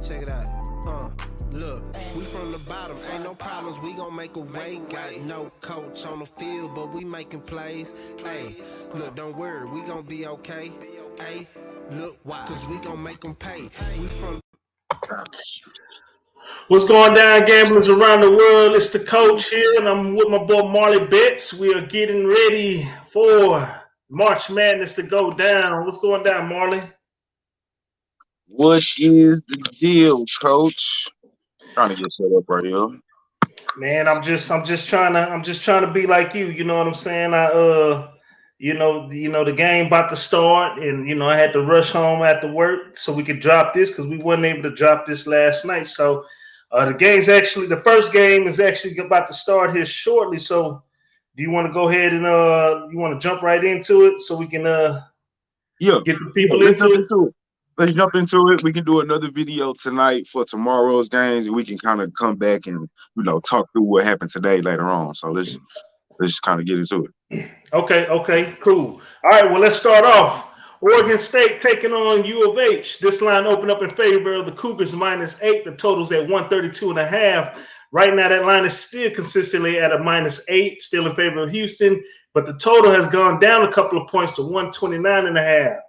Check it out. Look, we from the bottom, ain't no problems, we gon' make a way. Got no coach on the field, but we making plays. Hey, look, don't worry, we gon' be okay. Hey, look, why? Cause we gon' make them pay. We from. What's going down, gamblers around the world? It's the coach here, and I'm with my boy Marley Betts. We are getting ready for March Madness to go down. What's going down, Marley? What is the deal, Coach? Trying to get set up right here. Man, I'm just trying to be like you. You know what I'm saying? The game about to start, and I had to rush home after work so we could drop this because we weren't able to drop this last night. So the first game is actually about to start here shortly. So do you want to go ahead and you want to jump right into it so we can get the people into it? Let's jump into it. We can do another video tonight for tomorrow's games, and we can kind of come back and talk through what happened today later on. So let's kind of get into it. Okay, cool. All right, well, let's start off. Oregon State taking on U of H. This line opened up in favor of the Cougars -8. The total's at 132.5. Right now, that line is still consistently at a -8, still in favor of Houston, but the total has gone down a couple of points to 129.5.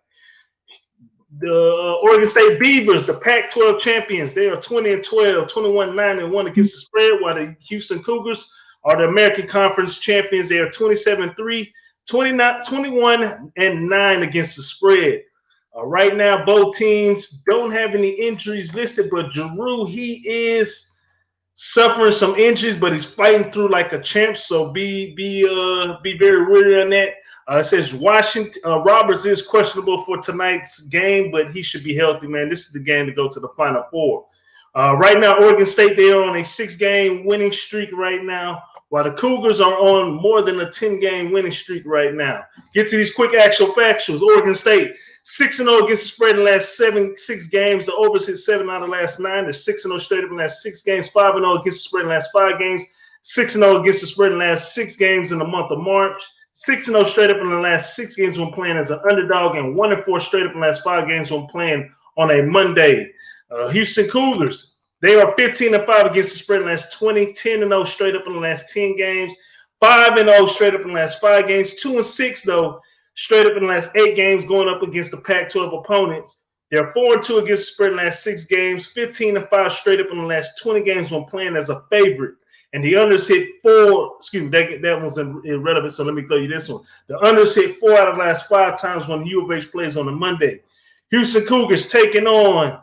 The Oregon State Beavers, the Pac-12 champions, they are 20-12, 21-9-1 against the spread, while the Houston Cougars are the American Conference champions. They are 27-3, 21-9 against the spread. Right now, both teams don't have any injuries listed, but Giroux, he is suffering some injuries, but he's fighting through like a champ. So be very wary on that. It says Washington Roberts is questionable for tonight's game, but he should be healthy, man. This is the game to go to the Final Four. Right now, Oregon State, they are on a 6-game winning streak right now, while the Cougars are on more than a 10-game winning streak right now. Get to these quick actual factuals. Oregon State, 6-0 against the spread in the last 6 games. The overs hit 7 out of the last 9. They're 6-0 straight up in the last 6 games, 5-0 against the spread in the last 5 games, 6-0 against the spread in the last 6 games in the month of March. 6-0 straight up in the last 6 games when playing as an underdog, and 1-4 straight up in the last 5 games when playing on a Monday. Houston Cougars, they are 15-5 against the spread in the last 20, 10-0 straight up in the last 10 games, 5-0 straight up in the last 5 games, 2-6 though straight up in the last 8 games going up against the Pac-12 opponents. They're 4-2 against the spread in the last 6 games, 15-5 straight up in the last 20 games when playing as a favorite. And the unders hit 4. Excuse me, that one's irrelevant. So let me tell you this one. The unders hit 4 out of the last 5 times when U of H plays on a Monday. Houston Cougars taking on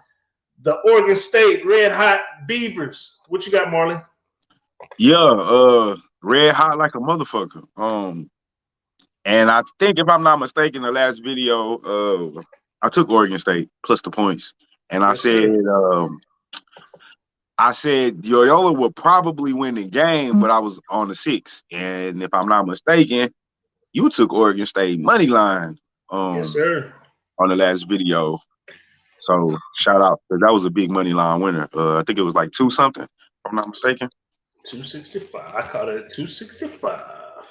the Oregon State Red Hot Beavers. What you got, Marley? Yeah, red hot like a motherfucker. And I think if I'm not mistaken, the last video, I took Oregon State plus the points, and I said Loyola would probably win the game, but I was on the 6. And if I'm not mistaken, you took Oregon State money line yes, sir, on the last video. So shout out, because that was a big money line winner. I think it was like 2-something, if I'm not mistaken. 265. I caught it at 265.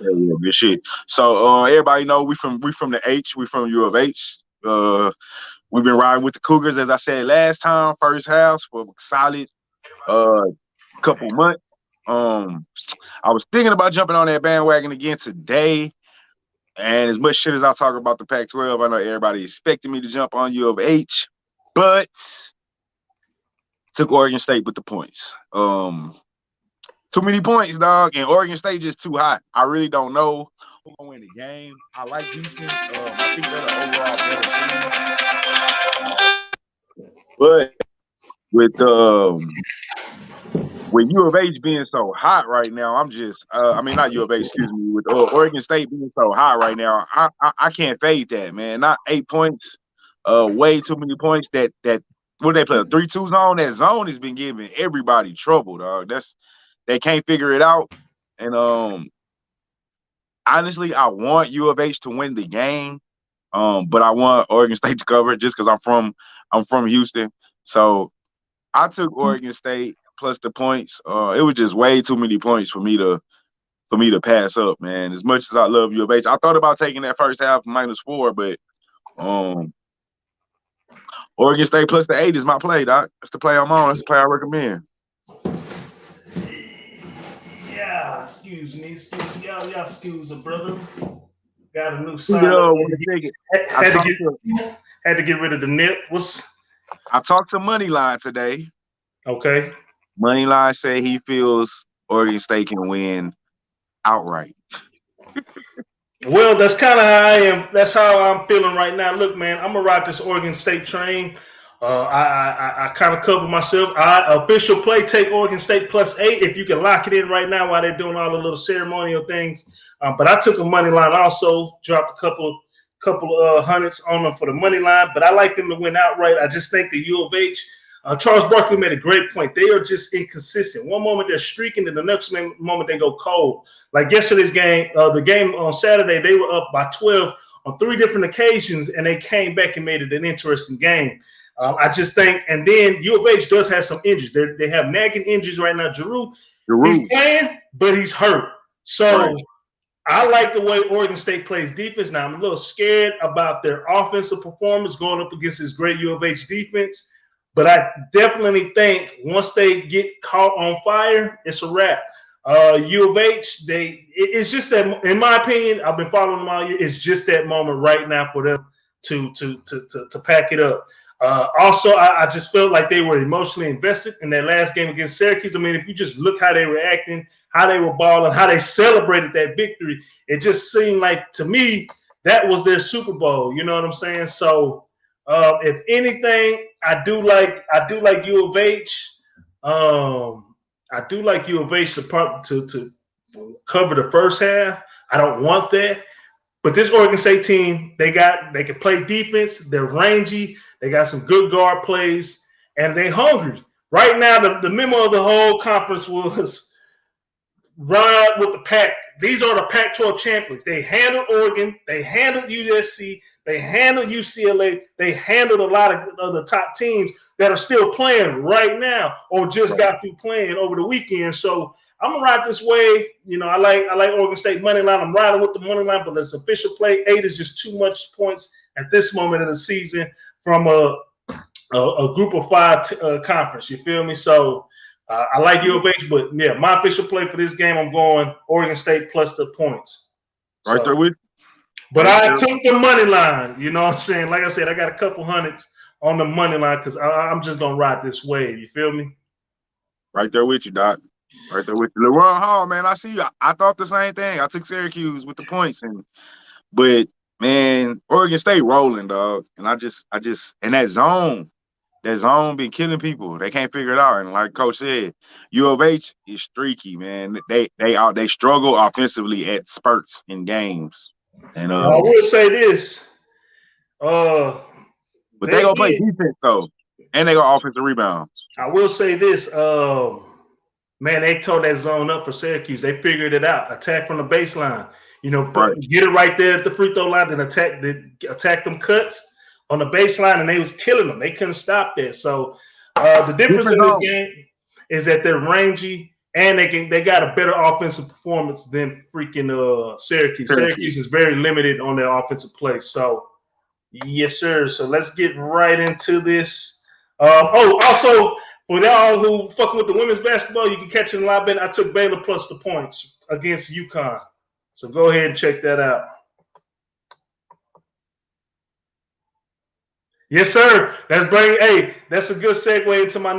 Yeah, good shit. So everybody know we from the H. We from U of H. We've been riding with the Cougars, as I said last time, first half for solid couple months. I was thinking about jumping on that bandwagon again today, and as much shit as I talk about the Pac-12, I know everybody expected me to jump on U of H, but took Oregon State with the points. Too many points, dog, and Oregon State just too hot. I really don't know who's gonna win the game. I like Houston. I think they're the overall better team, but with U of H being so hot right now, I'm just not U of H, excuse me, with Oregon State being so hot right now, I can't fade that, man. Not 8 points, way too many points. That what they play, a 3-2 zone. That zone has been giving everybody trouble, dog. They can't figure it out. And honestly, I want U of H to win the game, but I want Oregon State to cover just because I'm from Houston. So I took Oregon State plus the points. It was just way too many points for me to pass up, man. As much as I love U of H, I thought about taking that first half -4, but Oregon State plus the 8 is my play, Doc. That's the play I'm on. That's the play I recommend. Yeah, excuse me. Y'all excuse me, brother. Got a new Yeah, sign. one second. Had to get rid of the nip. I talked to Moneyline today. Okay. Moneyline said he feels Oregon State can win outright. Well, that's kind of how I am. That's how I'm feeling right now. Look, man, I'm gonna ride this Oregon State train. I kind of cover myself. Official play, take Oregon State plus 8 if you can lock it in right now while they're doing all the little ceremonial things. But I took a money line also, dropped a couple hundreds on them for the money line. But I like them to win outright. I just think the U of H. Charles Barkley made a great point. They are just inconsistent. One moment they're streaking, and the next moment they go cold. Like yesterday's game, the game on Saturday, they were up by 12 on 3 different occasions, and they came back and made it an interesting game. I just think, and then U of H does have some injuries. They have nagging injuries right now. Giroux, he's playing, but he's hurt. So I like the way Oregon State plays defense. Now, I'm a little scared about their offensive performance going up against this great U of H defense. But I definitely think once they get caught on fire, it's a wrap. U of H, it's just that, in my opinion, I've been following them all year. It's just that moment right now for them to pack it up. Also, I just felt like they were emotionally invested in that last game against Syracuse. I mean, if you just look how they were acting, how they were balling, how they celebrated that victory, it just seemed like, to me, that was their Super Bowl. You know what I'm saying? So, if anything, I do like U of H. I do like U of H to cover the first half. I don't want that. But this Oregon State team, they can play defense. They're rangy. They got some good guard plays, and they're hungry. Right now, the memo of the whole conference was ride with the pack. These are the Pac-12 champions. They handled Oregon. They handled USC. They handled UCLA. They handled a lot of the top teams that are still playing right now or just got through playing over the weekend. So I'm gonna ride this wave. You know, I like Oregon State money line. I'm riding with the money line, but it's official play. 8 is just too much points at this moment of the season from a group of 5 conference. You feel me? So I like U of H, but yeah, my official play for this game, I'm going Oregon State plus the points. Right there with. But I took the money line. You know what I'm saying? Like I said, I got a couple hundreds on the money line because I'm just gonna ride this wave. You feel me? Right there with you, Doc. Right there with you. LeRon Hall, man, I see you. I thought the same thing. I took Syracuse with the points, but man, Oregon State rolling, dog. And I just in that zone been killing people. They can't figure it out. And like Coach said, U of H is streaky, man. They struggle offensively at spurts in games. And I will say this. But they gonna play defense though, and they got offensive rebounds. I will say this. Man, they tore that zone up for Syracuse. They figured it out. Attack from the baseline. You know, get it right there at the free throw line, then attack them cuts on the baseline, and they was killing them. They couldn't stop that. So the difference in this game is that they're rangy and they got a better offensive performance than freaking Syracuse. Syracuse is very limited on their offensive play. So yes, sir. So let's get right into this. Also, for y'all who fucking with the women's basketball, you can catch it in live bet. I took Baylor plus the points against UConn. So go ahead and check that out. Yes, sir. That's a good segue into my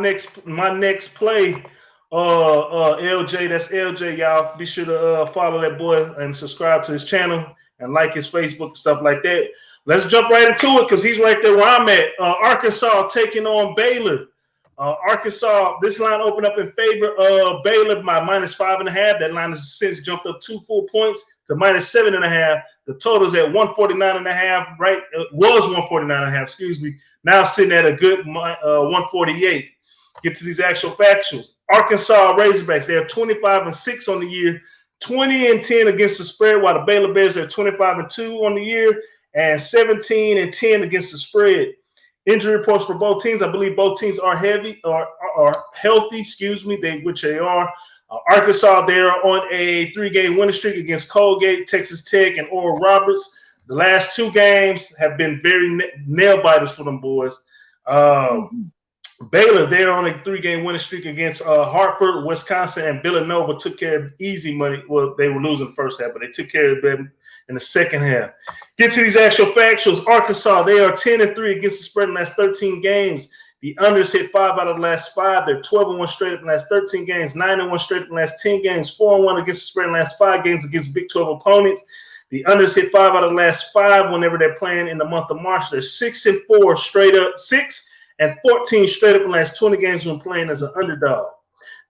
next play. LJ, that's LJ, y'all. Be sure to follow that boy and subscribe to his channel and like his Facebook and stuff like that. Let's jump right into it because he's right there where I'm at. Arkansas taking on Baylor. Arkansas, this line opened up in favor of Baylor by -5.5. That line has since jumped up 2 full points to -7.5. The total's at 149.5. Right, was 149.5. Excuse me. Now sitting at a good 148. Get to these actual factuals. Arkansas Razorbacks, they are 25-6 on the year, 20-10 against the spread, while the Baylor Bears are 25-2 on the year and 17-10 against the spread. Injury reports for both teams. I believe both teams are healthy. Excuse me, which they are. Arkansas, they are on a 3-game winning streak against Colgate, Texas Tech, and Oral Roberts. The last 2 games have been very nail biters for them boys. Baylor, they're on a 3-game winning streak against Hartford, Wisconsin, and Villanova. Took care of easy money. Well, they were losing the first half, but they took care of them in the second half. Get to these actual factuals. Arkansas, they are 10-3 against the spread in the last 13 games. The unders hit 5 out of the last 5. They're 12-1 straight up in the last 13 games, 9-1 straight up in the last 10 games, 4-1 against the spread in the last 5 games against Big 12 opponents. The unders hit 5 out of the last 5 whenever they're playing in the month of March. They're 6-4 straight up, 6-14 straight up in the last 20 games when playing as an underdog.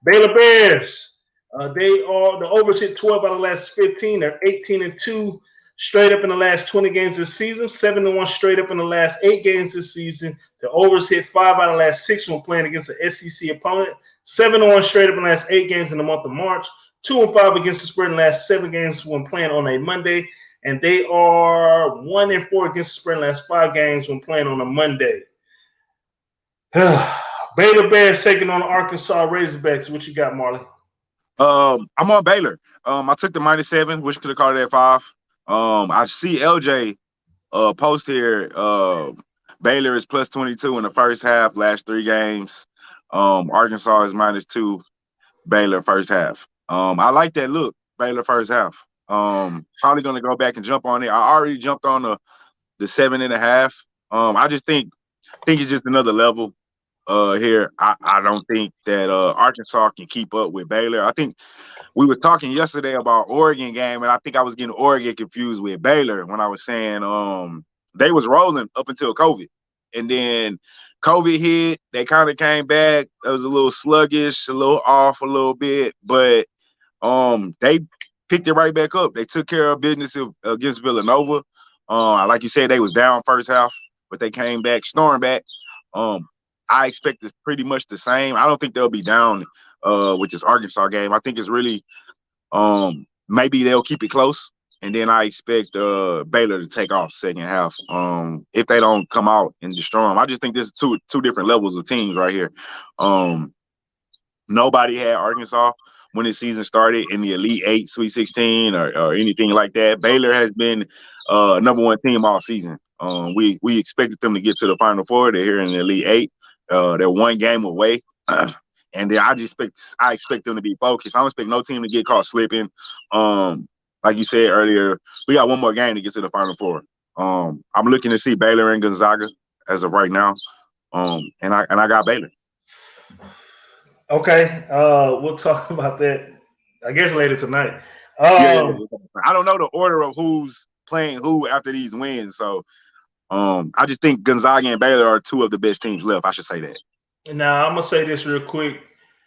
Baylor Bears, the overs hit 12 out of the last 15. They're 18-2 straight up in the last 20 games this season, 7-1 straight up in the last 8 games this season. The overs hit 5 out of the last 6 when playing against an SEC opponent, 7-1 straight up in the last 8 games in the month of March, 2-5 against the spread in the last 7 games when playing on a Monday, and they are 1-4 against the spread in the last 5 games when playing on a Monday. Baylor Bears taking on the Arkansas Razorbacks. What you got, Marley? I'm on Baylor. I took the -7, which could have called it at 5. I see LJ post here. Baylor is +22 in the first half, last 3 games. Arkansas is -2. Baylor first half. I like that look. Baylor first half. Probably gonna go back and jump on it. I already jumped on the 7.5. I just think it's just another level here. I don't think that Arkansas can keep up with Baylor. I think we were talking yesterday about Oregon game, and I think I was getting Oregon confused with Baylor when I was saying they was rolling up until COVID. And then COVID hit, they kind of came back. It was a little sluggish, a little off a little bit, but they picked it right back up. They took care of business against Villanova. Like you said, they was down first half, but they came back, stormed back. I expect it's pretty much the same. I don't think they'll be down with this Arkansas game. I think it's really maybe they'll keep it close, and then I expect Baylor to take off second half if they don't come out and destroy them. I just think there's two different levels of teams right here. Nobody had Arkansas when the season started in the Elite 8, Sweet 16, or anything like that. Baylor has been #1 team all season. We expected them to get to the Final Four. They're here in the Elite 8. They're 1 game away. And then I expect them to be focused. I don't expect no team to get caught slipping. Like you said earlier, we got 1 more game to get to the Final Four. I'm looking to see Baylor and Gonzaga as of right now. And I got Baylor. Okay, we'll talk about that, I guess, later tonight. Yeah. I don't know the order of who's playing who after these wins, so I just think Gonzaga and Baylor are 2 of the best teams left. I should say that. Now, I'm going to say this real quick.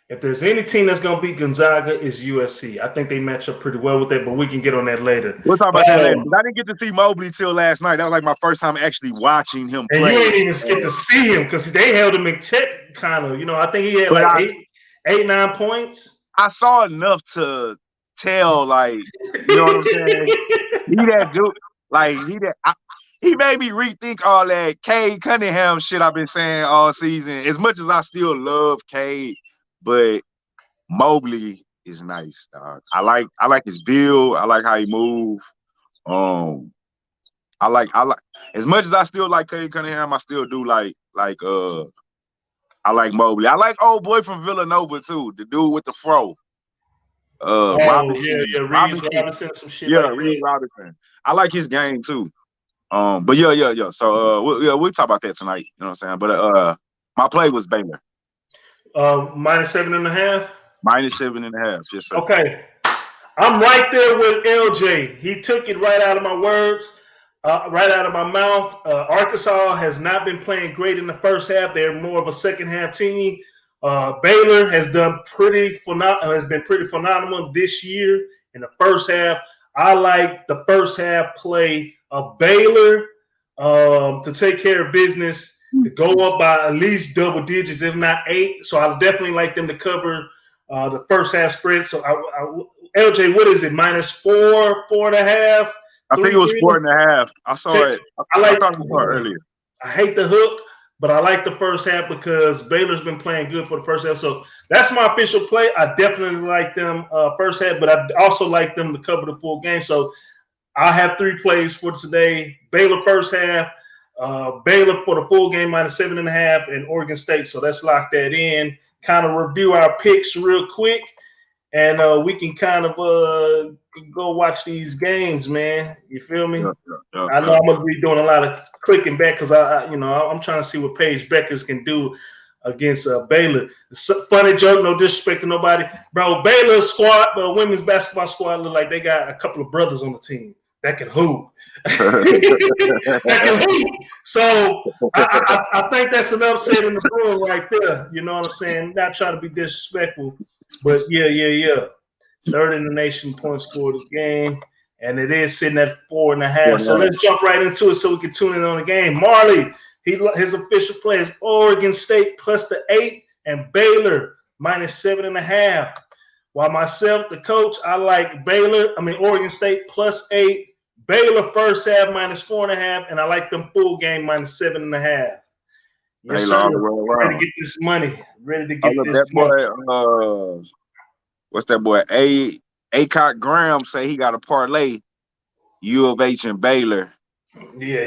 If there's any team that's going to beat Gonzaga, it's USC. I think they match up pretty well with that, but we can get on that later. We'll talk about that later. I didn't get to see Mobley till last night. That was like my first time actually watching him play. And you ain't even get to see him because they held him in check, kind of. You know, I think he had like 9 points. I saw enough to tell, like, you know what I'm saying? He that dude, like, he made me rethink all that Cade Cunningham shit I've been saying all season. As much as I still love Cade, but Mobley is nice, dog. I like his build. I like how he move. I like as much as I still like Cade Cunningham, I still do like I like Mobley. I like old boy from Villanova too, the dude with the fro. Reed Robinson, some shit. Yeah, like Reed Robinson. I like his game too. But yeah. So we'll talk about that tonight. You know what I'm saying? But my play was Baylor. -7.5. -7.5. Yes, sir. Okay, I'm right there with LJ. He took it right out of my words, right out of my mouth. Arkansas has not been playing great in the first half. They're more of a second half team. Baylor has been pretty phenomenal this year in the first half. I like the first half play of Baylor to take care of business, to go up by at least double digits, if not 8. So I definitely like them to cover the first half spread. So LJ, what is it? -4, 4.5? I think it was 4.5. I saw it. I thought it was earlier. I hate the hook, but I like the first half because Baylor's been playing good for the first half. So that's my official play. I definitely like them first half, but I also like them to cover the full game. So I have 3 plays for today. Baylor first half, Baylor for the full game -7.5, and Oregon State. So let's lock that in. Kind of review our picks real quick, and we can kind of go watch these games, man. You feel me? I know I'm gonna be doing a lot of clicking back because I'm trying to see what Paige Beckers can do against Baylor. Funny joke, no disrespect to nobody, bro. Baylor's squad, women's basketball squad, look like they got a couple of brothers on the team that can hoop. That can hoop. So I think that's an upset in the room right there. You know what I'm saying? Not trying to be disrespectful, but yeah. Third in the nation point scored this game, and it is sitting at 4.5. So let's jump right into it so we can tune in on the game. Marley, his official play is Oregon State +8 and Baylor -7.5. While myself, the coach, I like Oregon State +8, Baylor first half -4.5, and I like them full game -7.5. Yes, sir. Ready to get this money. Ready to get this money. Boy, what's that boy? Acock Graham say he got a parlay. U of H and Baylor. Yeah,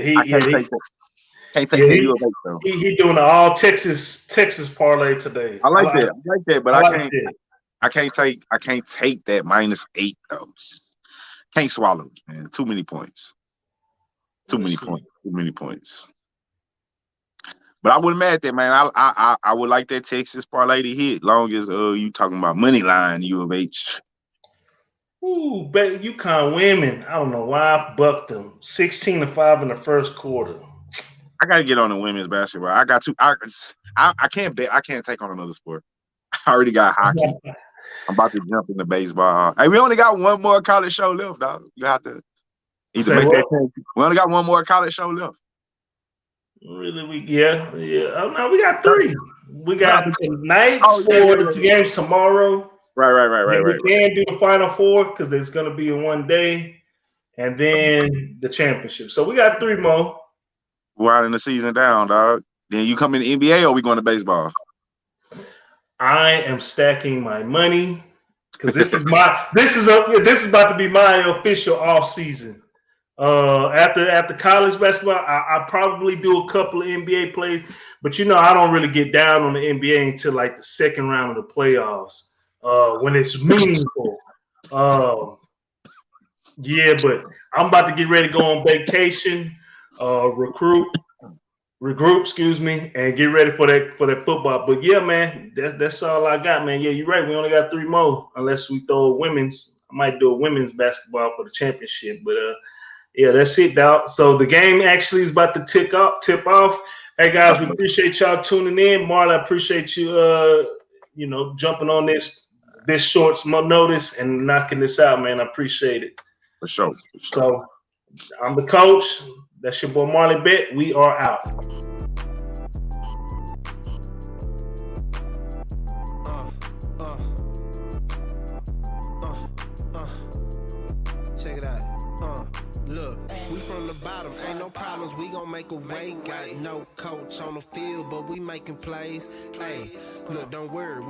can't take that U of H though. He doing an all Texas parlay today. I like that, but I can't take that -8 though. Can't swallow it, man. Too many points. Too many points. But I wouldn't mad at that, man. I would like that Texas parlay to hit, long as you talking about money line U of H. Ooh, but UConn women. I don't know why I bucked them. 16-5 in the first quarter. I gotta get on the women's basketball. I got to. I can't bet. I can't take on another sport. I already got hockey. I'm about to jump into baseball. Hey, we only got one more college show left, dog. You have to either make that change. We only got one more college show left. Really? Yeah. Oh, no, we got 3. We got tonight's for the 2 games tomorrow. Right. We can do the Final Four because there's going to be in one day, and then the championship. So we got 3 more. We're in the season down, dog. Then you come in the NBA, or we going to baseball? I am stacking my money because this is about to be my official off season. After college basketball, I probably do a couple of NBA plays, but I don't really get down on the NBA until like the second round of the playoffs. When it's meaningful. Yeah, but I'm about to get ready to go on vacation, regroup, excuse me, and get ready for that football. But yeah, man, that's all I got, man. Yeah, you're right. We only got 3 more, unless we throw women's. I might do a women's basketball for the championship, but yeah, that's it, dog. So the game actually is about to tip off. Hey guys, we appreciate y'all tuning in. Marley, I appreciate you jumping on this short notice and knocking this out, man. I appreciate it. For sure. So I'm the coach. That's your boy Marley Bet. We are out. Check it out. Look, we from the bottom, ain't no problems, we gon' make a way. Got no coach on the field, but we making plays. Hey, look, don't worry.